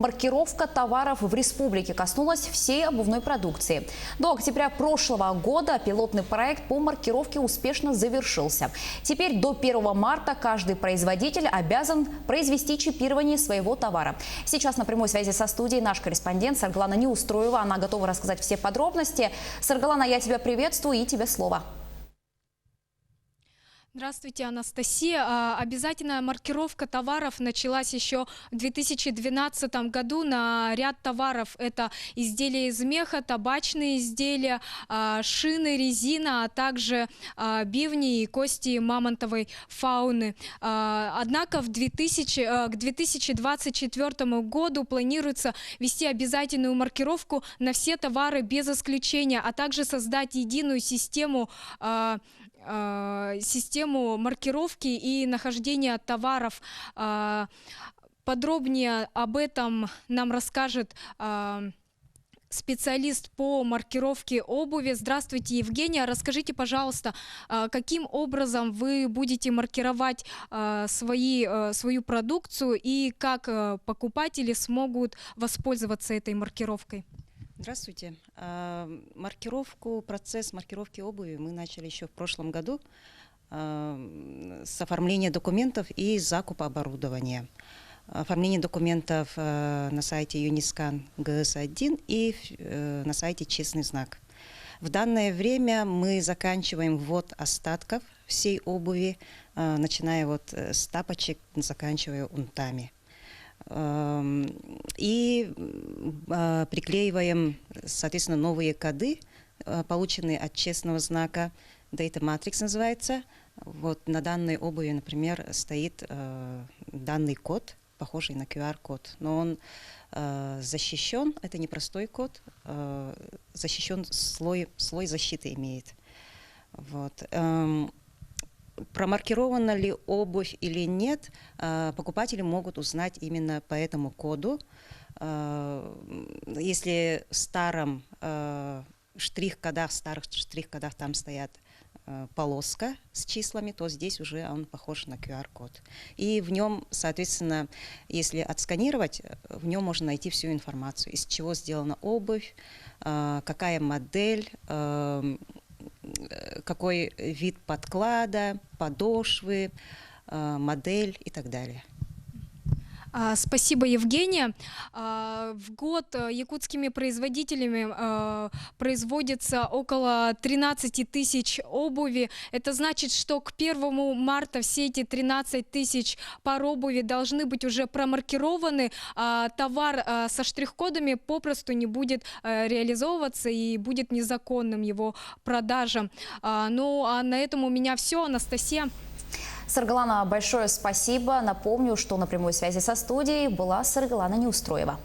Маркировка товаров в республике коснулась всей обувной продукции. До октября прошлого года пилотный проект по маркировке успешно завершился. Теперь до 1 марта каждый производитель обязан произвести чипирование своего товара. Сейчас на прямой связи со студией наш корреспондент Саргалана Неустроева. Она готова рассказать все подробности. Саргалана, я тебя приветствую и тебе слово. Здравствуйте, Анастасия. Обязательная маркировка товаров началась еще в 2012 году на ряд товаров. Это изделия из меха, табачные изделия, шины, резина, а также бивни и кости мамонтовой фауны. Однако к 2024 году планируется ввести обязательную маркировку на все товары без исключения, а также создать единую систему маркировки и нахождения товаров. Подробнее об этом нам расскажет специалист по маркировке обуви. Здравствуйте, Евгения. Расскажите, пожалуйста, каким образом вы будете маркировать свою продукцию и как покупатели смогут воспользоваться этой маркировкой? Здравствуйте. Процесс маркировки обуви мы начали еще в прошлом году с оформления документов и закупа оборудования. Оформление документов на сайте Uniscan GS1 и на сайте Честный знак. В данное время мы заканчиваем ввод остатков всей обуви, начиная с тапочек, заканчивая унтами. И приклеиваем, соответственно, новые коды, полученные от Честного знака. Data Matrix называется. Вот на данной обуви, например, стоит данный код, похожий на QR-код, но он защищен, это не простой код, защищен слой защиты имеет. Вот. Промаркирована ли обувь или нет, покупатели могут узнать именно по этому коду. Если в старых штрих-кодах там стоят полоска с числами, то здесь уже он похож на QR-код. И в нем, соответственно, если отсканировать, в нем можно найти всю информацию, из чего сделана обувь, какая модель, какой вид подклада, подошвы, модель и так далее. Спасибо, Евгения. В год якутскими производителями производится около 13 тысяч обуви. Это значит, что к 1 марта все эти 13 тысяч пар обуви должны быть уже промаркированы. Товар со штрих-кодами попросту не будет реализовываться и будет незаконным его продажа. Ну, а на этом у меня все. Анастасия. Саргалана, большое спасибо. Напомню, что на прямой связи со студией была Саргалана Неустроева.